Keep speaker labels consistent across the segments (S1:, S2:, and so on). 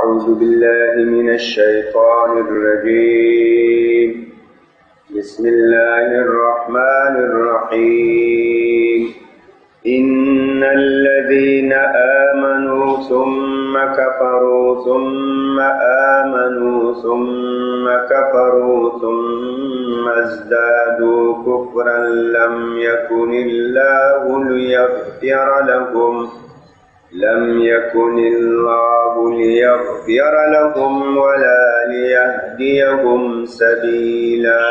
S1: أعوذ بالله من الشيطان الرجيم. بسم الله الرحمن الرحيم. إن الذين آمنوا ثم كفروا ثم آمنوا ثم كفروا ثم ازدادوا كفرا لم يكن الله ليغفر لهم ولا ليهديهم سبيلا.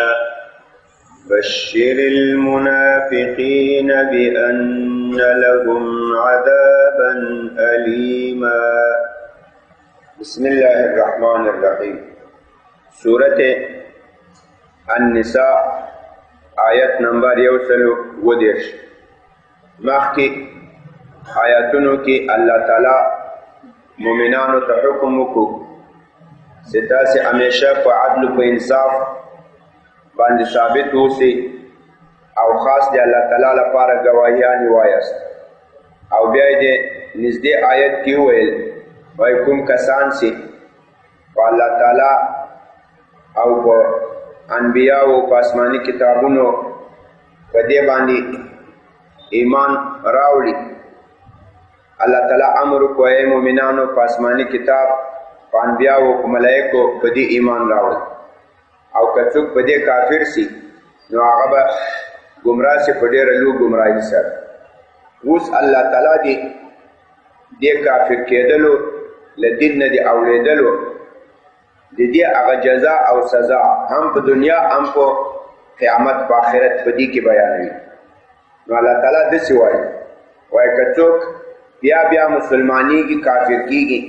S1: بشر المنافقين بأن لهم عذابا أليما. بسم الله الرحمن الرحيم. سورة النساء آیت نمبر 110. مخکې آیاتونو کې الله تعالی مومنانو ته حکم وکړو چې تاسې همیشه په عدل په انصاف باندې ثابت اوسئ او خاص د الله تعالی لپاره ګواهیانې وایاست. او بیا یې د نږدې آیت کې وویل وایي کوم کسان چې په الله تعالی او په انبیاو په آسماني کتابونو په دې باندې ایمان راوړي، الله تعالی امر کوي مؤمنانو په آسماني کتاب په انبیاو په ملائکو په دې ایمان راوړي. او که څوک په دې کافر سي نو هغه به ګمراه سي په ډېره لوی ګمراهي سره. اوس الله تعالی دې کافر کېدلو له دین نه دې اورېدلو د دې هغه جزا او سزا هم په دنیا هم په قیامت په آخرت په دې کې بیانوي. نو الله تعالی داسې وایي که څوک بیا مسلمانېږي کافر کېږي،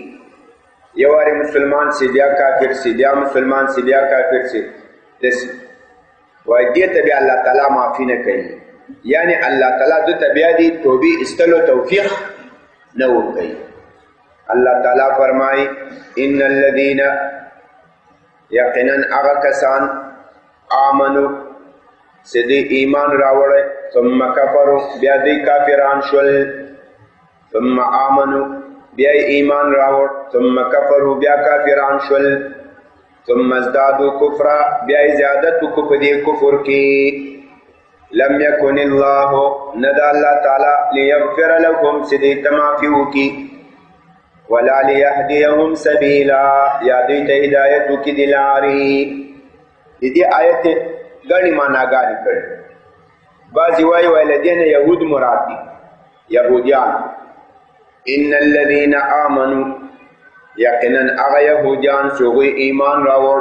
S1: یو وارې مسلمان سي بیا کافر سي بیا مسلمان سي بیا کافر سي، داسې وایي دې ته بیا الله تعالی معافي نه کوي. یعنې الله تعالی ده ته بیا دې توبې ایستلو توفیق نه ورکوي. الله تعالی فرمایي ان الذین یقینا هغه کسان آمنو چې دوی ایمان راوړی ثم کفرو بیا دوی کافران شول، ثم آمنو بیا ایمان راوړ ثم کفرو بیا کافران شول، ثم ازدادو کفرا بیا زیادت کو په دې کفر کې. لم یکن الله ند الله تعالی لیغفر لهم چې دې ته معافي وکړي ولا لیهدیهم سبیلا یا دوی ته هدایت وکړي د لارې. د دې آیت ګڼې معناګانې کړي. بعضې وایي له دې نه یهود مراد دي، یهودیان. ان الذین آمنوا یقینا هغه یهودیان چې هغوی ایمان راوړ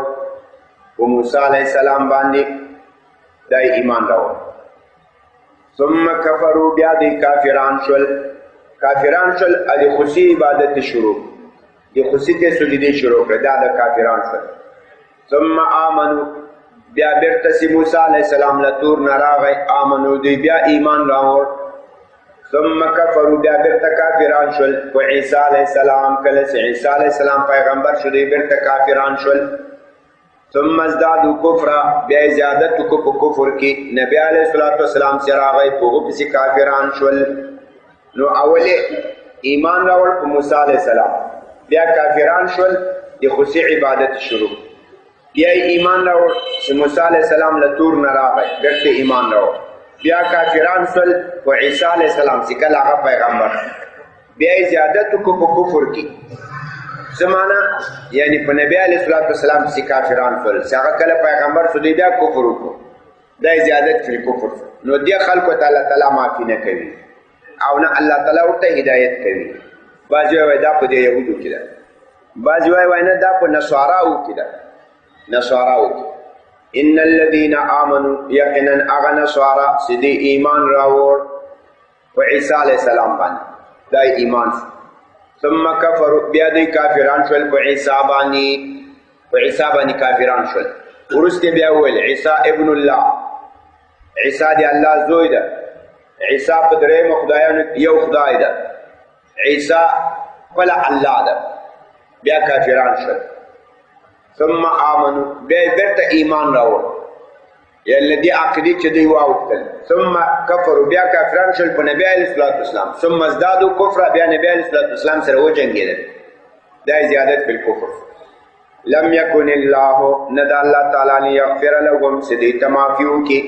S1: په موسی علیه السلام باندې دا ایمان راوړ، ثم کفروا بیا دوی کافران شول د خوشي عبادت شروع د خوشي ته سجدې شروع کړه، دا د کافران شول. ثم آمنوا بیا بیرته چې موسی علیه السلام له تور نه راغی آمنو دوی بیا ایمان راوړ، ثم کفروا بیا بیرته کافران شول په عیسی علیه السلام. کله چې عیسی علیه السلام پیغمبر شو دوی بیرته کافران شول. ثم ازدادوا کفرا بیا زیادت کو په کفر کې، نبی علیه السلام چې راغی په هغو پسې کافران شول. نو اولې ایمان راوړ په موسی علیه السلام، بیا کافران شول د خوشي عبادت شروع، بیا ایمان راوړ چې موسی علیه السلام له تور نه راغی بیرته ایمان راوړ، بیا کافران شول په عیسی علیه السلام چې کله هغه پیغمبر، بیا زیادت کو په کفر کې. څه معنا؟ یعنی په نبی علیه السلام چې کافران شول چې هغه کله پیغمبر شو دوی بیا کفر وکړو، دا زیادت فی الکفر. نو دې خلکو ته الله تعالی معافي نه کوي او نه الله تعالی ورته هدایت کوي. بعضې وایي دا په دې یهودو کې ده، بعضې وایي نه دا په نصاراو کې ده. نصاراو کې ان الذين آمنوا یقینا هغه نصارا چې دوی ایمان راوړ په عیسی علیه السلام باندې دا ایمان شو، ثم کفروا بیا دوی کافران شول په عیسی باندې کافران شول. وروسته بیا وویل عیسی ابن الله، عیسی د الله زوی ده، عیسی په درېیمو خدایانو یو خدای ده، عیسی خپله الله ده، بیا کافران شول. ثم آمنوا بیا بیرته ایمان راوړ یعنی دې عقیدې چې دوی واوښتل. ثم کفروا بیا کافران شول په نبي علیه السلام. ثم ازدادوا کفرا بیا نبي علیه السلام سره وجنګېدل، دا زیادت فی الکفر. لم یکن الله ند الله تعالی لیغفر لهم سدیت معافیو کی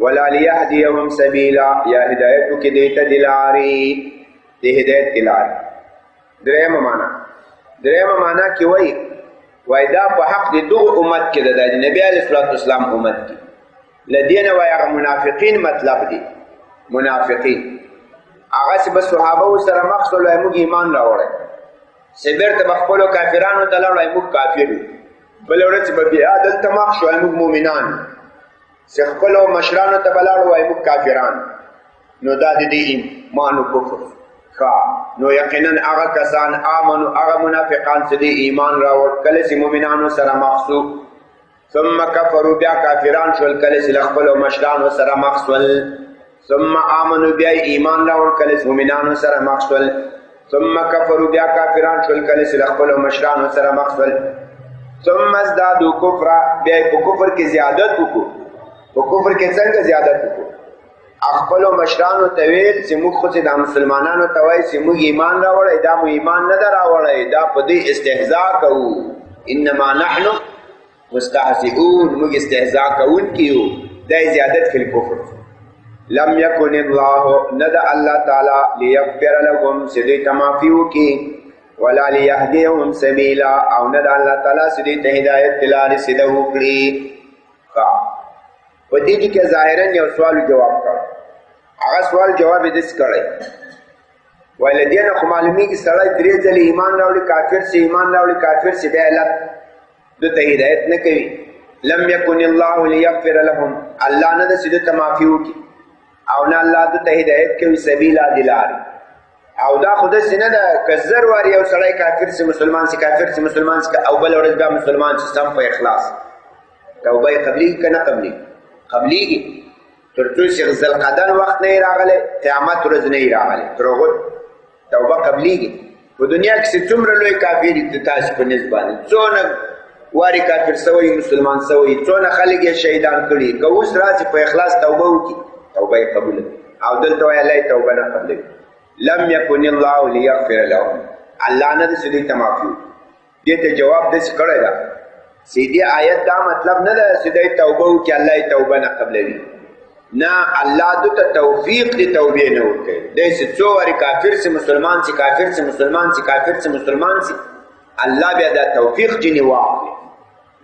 S1: ولا لیهدیهم سبیلا یا ہدایتو کی دیتا دلاری دی ہدایت دلاری. درہم مانا کی وی دا پا حق دی دو امت کی دا نبی علیہ السلام امت کی لدین وی اغا منافقین مطلب دی منافقین آغا سی بس صحابه سر مخصول وی مگ ایمان راوڑے سبیر تبخپلو کافرانو تلاو وی مگ کافر بلورت سی ببی آدل تمخش وی مگ مومنان سخپلو مشرانو تبلاو وی مگ کافران نو دا دی ایمانو کفر نو یقینا اغا کسان آمنو اغا منافقان سدی ایمان راوڑ کلسی مومنانو سر مخصو ثم کفرو بیا کافران شول کلسی لخپلو مشرانو سر مخصول ثم آمنو بیا ایمان راوڑ کلسی مومنانو سر مخصول ثم کفرو بیا کافران شول کلسی لخپلو مشرانو سر مخصول ثم ازدادو کفر بیا پا کفر کی زیادت بکو پا کفر کی څنګه زیادت بکو اخپلو مشرانو تویل سی مخ خود دا مسلمانانو توی سی مخ ایمان راوڑی دا مو ایمان ندر راوڑی دا پا دی استحضاء کهو انما نحنو مستحزئون مخ استحضاء کهون کیو دا زیادت فی الکفر. لم یکن اللہ ندع اللہ تعالی لیغفر لهم سدی تمافیو کی ولا لیهدیهم سبیلا او ندع اللہ تعالی سدی تہدایت تلاری سدہو کری. و دیدی که ظاہرن یو سوال جواب کر آغا سوال جواب دس کرے ویلدین خو معلومی کی سڑای دری ځلې ایمان راوړي کافر سی ایمان راوړي کافر سی بیا علت د ته هدایت نه کوي. لم یکن الله لیغفر لهم الله نه د سید تمافیو کی او نه الله د ته هدایت کوي سبیلا دلار او دا خود سینه د کزر وار یو سړی کافر سی مسلمان سی کافر سی مسلمان سی او بل ورځ بیا مسلمان سی سم په اخلاص توبه قبلی کنه قبلی کی ترڅو شیخ ذوالقعدہ وخت نه راغله قیامت ورځ نه راغله ترغه توبه قبلی کی په دنیا کې څومره لوی کافر دي تاسو په نسبت څونه واری کافر سوی مسلمان سوی څونه خلک یې شهیدان کړي که اوس راځي په اخلاص توبه وکړي توبه قبول او دلته وی الله توبه نه قبول. لم یکن الله لیغفر لهم الله نه د سړي تمافي دې ته جواب دې کړی دا سیدی آیت دا مطلب نه ده سیدی توبه وکړي الله توبه نه قبلوي نه الله د توفیق دی توبه نه ورکړي دې چې څو واری کافر سي مسلمان سي کافر سي مسلمان سي کافر سي مسلمان سي الله بیا دا توفیق جنې واخلي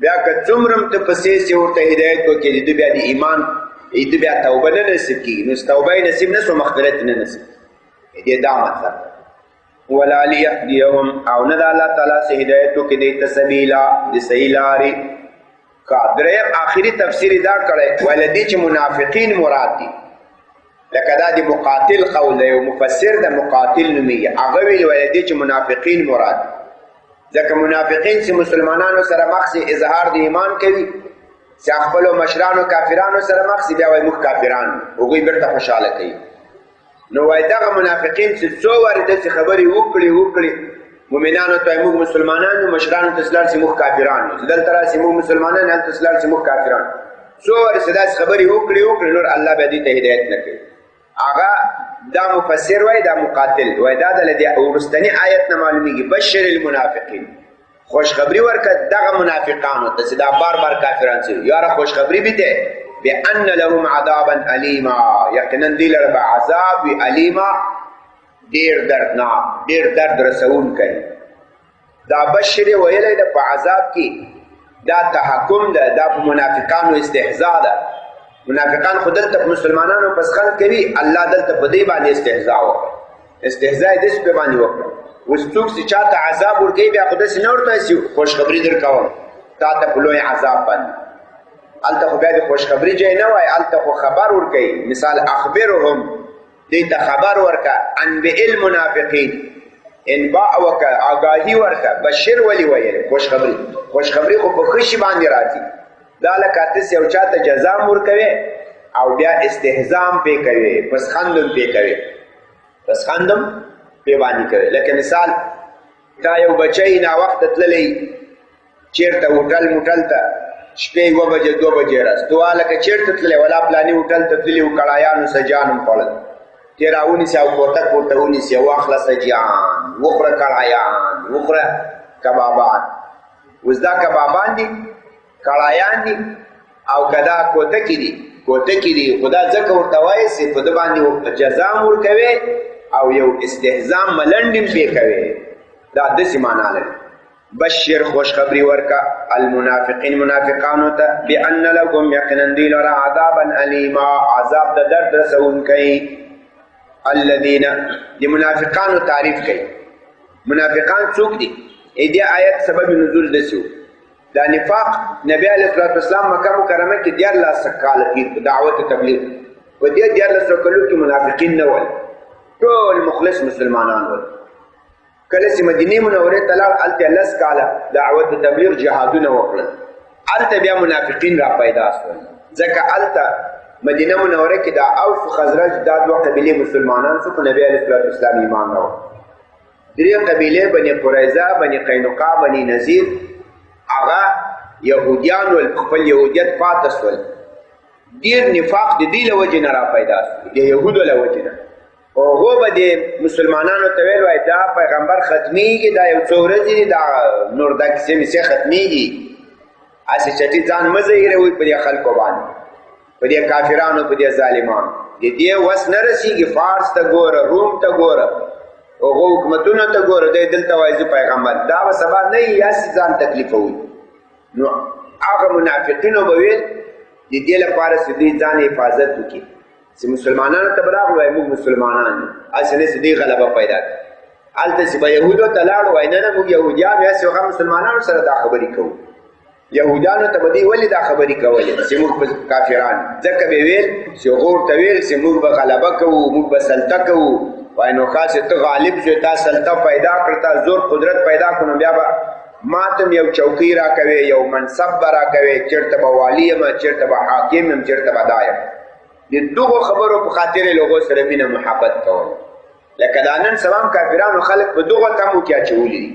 S1: بیا که څومره ته پسې سي ورته هدایت وکړي دې بیا د ایمان دې بیا توبه نه نصیب کیږي نو توبه نصیب نه سو مغفرت نه نصیب دې دا مطلب ولا لیهدیهم او نه د الله تعالی سے ہدایتو کې دیت سبیلا د صحیح لاري قادر اخری تفسیر دا کړي ولدی چې منافقین مراد دي لکه دا د مقاتل قول دی او مفسر د مقاتل نومي هغه ویل ولدی چې منافقین مراد ځکه منافقین چې مسلمانانو سره مخسي اظهار د ایمان کوي چې خپل مشرانو کافرانو سره مخسي بیا وایي مخ کافرانو هغوی بیرته خوشاله کوي نو وای دغه منافقین چې څو وارده چې خبرې وکړي مؤمنانو ته موږ مسلمانانو مشرانو ته سلار چې موږ کافرانو دلته راسي موږ مسلمانان هلته سلار چې موږ کافرانو څو وارده داسې خبرې وکړي نور الله به دې ته هدایت نه کوي. هغه دا مفسر وای دا مقاتل وای دا د ورستنی آیت نه معلومیږي بشر المنافقین خوشخبری ورکړه دغه منافقانو ته چې دا بار بار کافران شي یاره خوشخبری به ده بأن لهم عذابا علیما یقینا دی لره عذاب علیما ډیر دردناک ډیر درد رسون کوي. دا بشری ویلی ده په عذاب کې دا تحکم ده دا په منافقانو استهزاء ده منافقان خود دلته مسلمانانو پسخند کوي الله دلته په دې باندې استهزاء وکړي استهزاء دې په باندې وکړي اوس څوک چې چاته عذاب ورکوي بیا خو داسې نه ورته خوشخبري درکوم تا ته په لوی عذاب باندې الته خو بیا د خوشخبري ځای نه وای الته خو خبر ورکوي مثال اخبرهم دې ته خبر ورکه انبئ المنافقین انباء وکه آگاهی ورکه بشر ولی ویل خوشخبري خو په خشي باندې راځي دا لکه تاسو یو چاته جزا ورکوي او بیا استهزام پې کوي پس خندم پې کوي پس خندم پې باندې کوي لکه مثال تا یو بچی نا وخت تللی چیرته هوټل ته شپې 2 بجې 2 بجې راست تو لکه چیرته تللی ولا پلاني هوټل ته تللی او کړایانو سجانم پړل تیراونیسي او کوتک ورته ونیسي واخلصه جان وخوره کړایان وخوره کبابان. اوس دا کبابان دي کړایان دي او که دا کوتکې دي خو دا ځکه ورته وایي چې په ده باندې جزا هم ورکوي او یو استهزام ملنډ هم پې کوي. دا داسې معنا لري. بشر خوشخبری ورکا المنافقین منافقانو ته بأن لهم یقینا دوی لره عذابا الیما عذاب د درد رسونکی. الذین دی منافقانو تعریف کوي. منافقان څوک دي؟ دې آیت سبب نزول دسیو. دا نفاق نبی علیه الصلاة والسلام مکه مکرمه کې 14 کاله تیر په دعوت تبلیغ. په دې 14 کلو کې منافقین نه ول، ټول مخلص مسلمانان ول. کله چې مدینه منورې ته لاړ هلته 10 کاله دعوت تبلیغ جهادونه وکړل. هلته بیا منافقین را پیدا شول ځکه هلته مدینه منوره کې دا اوس خزرج دا دوه قبیلې مسلمانان څو نبی علیه الصلاة والسلام ایمان راوړ. درې قبیلې بني قریظه، بني قینقاع، بني نذیر هغه یهودیان ول، خپل یهودیت پاتې شول. ډېر نفاق د دې له وجې نه را پیدا شو، د یهودو له وجې نه. هغو به د مسلمانانو ته ویل وایي دا پیغمبر ختمیږي، دا یو څو ورځې دي، دا نور دا کیسې میسې ختمیږي. هسې چټي ځان مه ځایروئ په دې خلکو باندې، په دې کافرانو، په دې ظالمانو. د دې وس نه رسېږي. فارس ته ګوره، روم ته ګوره، هغو حکومتونو ته ګوره، دی دلته وایي زه پیغمبر. دا به سبا نه وي، یاسې ځان تکلیفوي. نو هغه منافقینو به ویل د دې لپاره چې دوی ځان حفاظت وکړي چې مسلمانانو ته به راغلو وایي موږ مسلمانان یو، هسې نه چې دوی غلبه پیدا کړي. هلته چې به یهودو ته لاړو وایي نه موږ یهودیان یو، هسې هغه مسلمانانو سره دا خبرې کوو. یهودانو ته به دوی ولې دا خبرې کولې چې موږ به کافران، ځکه به ویل چې هغو ورته ویل چې موږ به غلبه کوو، موږ به سلطه کوو. وایي نو ښه چې ته غالب شوې، تا سلطه پیدا کړ، تا زور قدرت پیدا کړو، نو بیا به ما ته یو چوکۍ را کوې، یو منصب به را کوې، چېرته به والي یم، چېرته به حاکم یم، چېرته به دا یم. د دغو خبرو په خاطر یې له هغو سره مینه محبت کول. لکه دا نن سبا هم کافرانو خلک په دغو تمو کې اچولي دي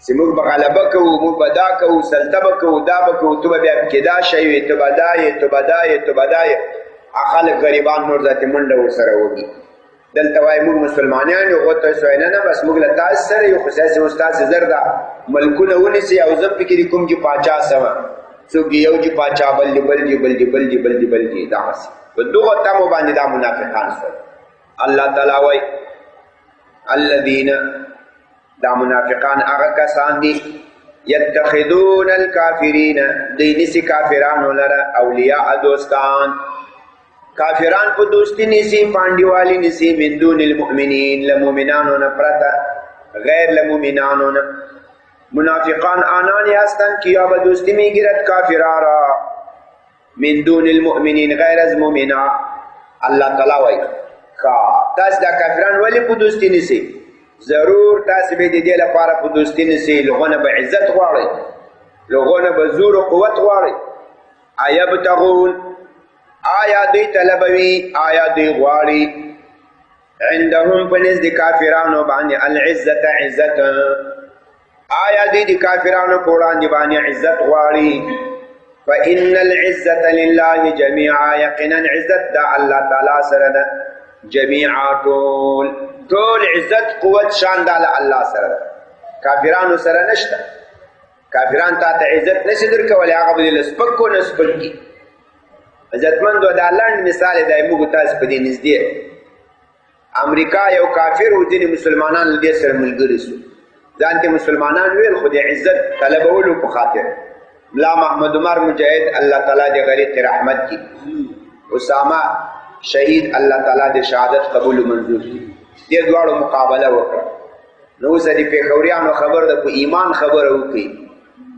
S1: چې موږ به غلبه کوو، موږ به دا کوو، سلطه به کوو، دا به کوو، ته به بیا پکې دا شی وې، ته به دا یې، ته به دا یې، ته به دا یې. خلک غریبان نور ذاتې منډه ورسره وږي. دلته وایي موږ مسلمانان یو، هغو ته وایي نه نه بس موږ له تاسې سره یو، خو سیاسي اوس تاسې زر دا ملکونه ونیسئ او زه پکې د کوم چې پاچا سمه، څوک یو چې پاچا، بل دي بل دي بل دي بل دي بل دي بل دي، دغسې په دغو تمو باندې دا منافقان شول. الله تعالی وایي الذین، دا منافقان هغه کسان دي یتخذون الکافرین، دوی نیسي کافرانو لره اولیاء دوستان. کافران په دوستی نیسي، پانډیوالی نیسي، من دون المؤمنین، له مؤمنانو نه پرته، غیر له مؤمنانو نه. منافقان آنانی هستند که یا به دوستی میگیرد کافران را، من دون المؤمنین، غیر از مؤمنان. الله تعالی وایي تاسو دا کافران ولې په دوستی نیسي؟ ضرور تاسو به د دې لپاره په دوستی نیسئ، له هغو نه به عزت غواړئ، له هغو نه به زور و قوت غواړئ. ایبتغون، آیا دوی طلبوي، آیا دوی غواړي، عندهم په نزد کافرانو باندې العزت، عزت، آیا دوی د کافرانو په وړاندې باندې عزت غواړي. فإن العزت لله جميعا، یقینا عزت دا الله تعالی سره ده، جميعا ټول عزت قوت شان دا الله سره ده، کافرانو سره نشته. کافران تا ته عزت نشي درکولی، هغه به دې له سپکو نه سپک کي. عزتمندو دا لنډ مثال دی موږ تاسو په دې نږدې. امریکا یو کافر و، ځینې مسلمانان له دې سره ملګري سو، ځان ته مسلمانان ویل، خو د عزت طلبولو په خاطر. ملا محمد عمر مجاهد الله تعالی دې غریق رحمت کی، اسامه شهید الله تعالی دې شهادت قبول و منظور کی. دې دواړو مقابله وکړه. نو اوس د پېښوریانو خبر ده، په ایمان خبره وکړي.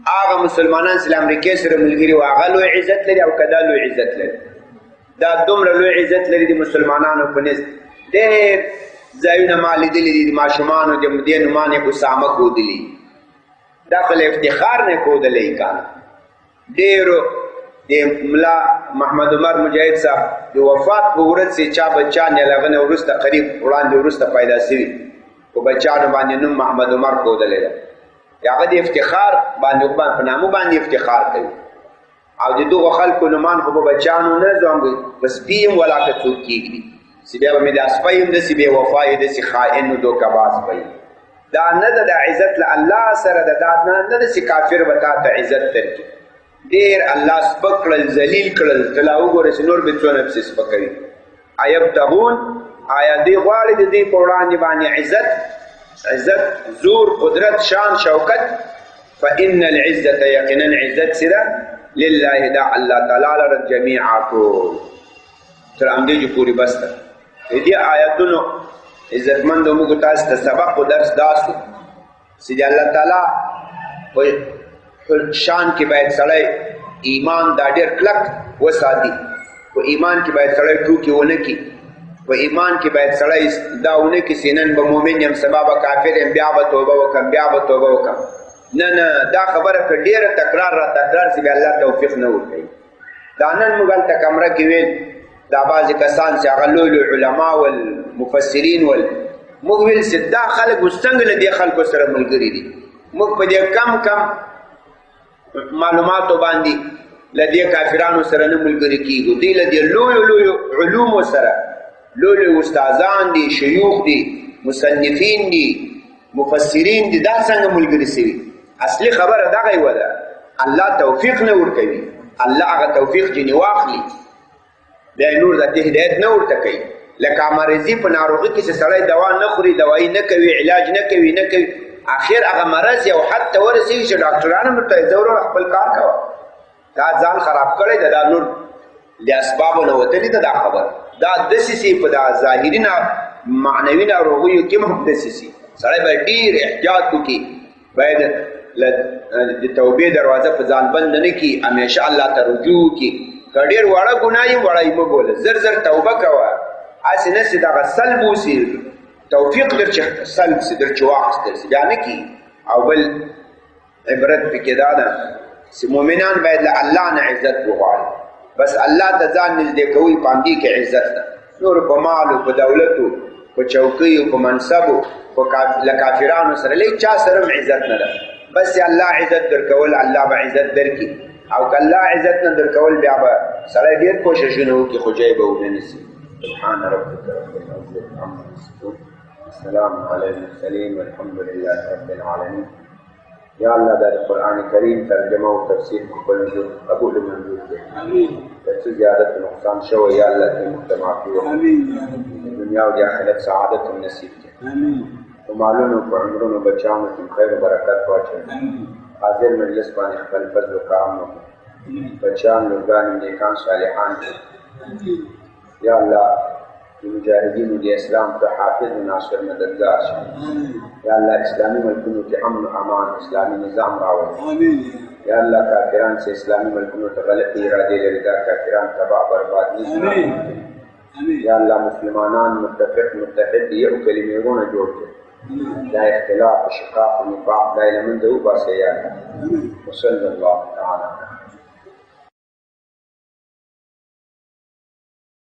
S1: هغه مسلمانان چې له امریکې سره ملګري وو هغه لوی عزت لري او که دا لوی عزت لري. دا دومره لوی عزت لري د مسلمانانو په نزد. ډېر ځایونه ما لیدلي دي د ماشومانو د دې نومان یې اسامه ښودلي. دا خو له افتخار نه ښودلی کانه. ډېرو د ملا محمد عمر مجاهد صاحب د وفات په ورځ چې چا بچیان یې له هغه نه وروسته قریب وړاندې وروسته پیدا شوي، په بچیانو باندې نوم محمد عمر ښودلی ده. هغه د افتخار باندې په نامو باندې افتخار کوي. او د دغو خلکو نومان خو په بچیانو نه ځوانګي، په سپي هم ولاکه څوک کېږدي. سی بیا به مې دا سپی هم داسې بې وفا یې داسې خائن و دوکهباز به دا نه ده د عزت له الله سره ده دا نه داسې کافر به تا ته عزت درکړي ډېر الله سپک کړل ذلیل کړل ته لا وګورې چې نور به څونه پسې سپکوي ایبتغون آیا دوی غواړي د دوی په وړاندې باندې عزت زور قدرت شان شوکت فإن العزة یقینا عزت سره لله دا الله تعالی لره جمیعا ټول تر همدې جو پورې بس ده دې آیاتونو عزتمندو موږ تاسو ته سبق او درس داسو چې الله تعالی په شان کې باید سړی ایمان دا ډېر کلک وساتي په ایمان کې باید سړی ټوکې ونه کړي په ایمان کې باید سړی دا ونه کړي چې نن به مؤمن یم سبا به کافر یم بیا به توبه وکړم بیا به توبه وکړم نه دا خبره که ډېره تکرار را تکرار چې بیا الله توفیق نه ورکوي دا نن موږ هلته کمره کې ویل دا بعضې کسان چې هغه لوی لوی علما والمفسرین موږ ویل چې دا خلک اوس څنګه له دې خلکو سره ملګري دي موږ په دې کم معلوماتو باندې له دې کافرانو سره نه ملګري کېږو دوی له دې لویو لویو علومو سره لوی لوی استادان دي شیوخ دي مصنفین دي مفسرین دي دا څنګه ملګري سوي اصلي خبره دغه یوه ده الله توفیق نه ورکوي الله هغه توفیق ځینې واخلي بیا نور د هدایت نه ورته کوي لکه مرضي په ناروغي کې چې سړی دوا نه خوري دوایي نه کوي علاج نه کوي اخر هغه مرض یو حد ته ورسېږي چې ډاکټران هم ورته وایي ځه وروره خپل کار کوه دا ځان خراب کړی ده دا نور د اسبابو نه وتلي ده دا خبره دا دسیسې په دا ظاهري معنوي ناروغیو کې هم دسیسې سړی باید ډېر احتیاط وکړي باید د توبې دروازه په ځان بند نه کړي همیشه الله ته رجوع وکړي که ډېر واړه ګناه یې وړه یې مه بوله زر توبه کوه هسې نه چې دغه سلب اوسي توفیق در چې سلب سي در چې واخیستل سي بیا نه کي او بل عبرت پکې دا ده چې مؤمنان باید له الله نه عزت وغواړي بس الله ته ځان نږدې کوي په همدې کې عزت ده نور په مالو په دولتو په چوکیو په منصبو له کافرانو سره له چا سره هم عزت نه ده بس الله عزت درکول الله به عزت درکړي او که الله عزت نه درکول بیا به سړی ډېر کوششونه وکړي خو جای به ونه نیسي سبحان ربك رب العزة عما يصفون السلام على المرسلين والحمد لله رب العالمين یا الله دا قرآن کریم ترجمه او تفسیر خپل قبول منظور کړي امين که زیادت نقصان شوی یا الله دې مختمعفي وکړي دنیا او آخرت سعادت نصیب کړي امين په مالونو په عمرونو بچانو کې خیر او برکت واچوي امين حاضر مجلس باندې خپل فضل و کرم وکړي بچان لوګان نیکان صالحان یا الله مجاهدین د اسلام ته حافظ و ناصر مددگار شي یا الله اسلامي ملکونو کې امن و امان اسلامي نظام راوړي یا الله کافران چې اسلامي ملکونو ته غلطي ارادې لري دا کافران تباہ برباد نشي یا الله مسلمانان متفق متحد یو کلمې ورونه جوړ کړي دا اختلاف و شقاق و نفاق دا له منځه وباسي یا الله وصلی الله تعالی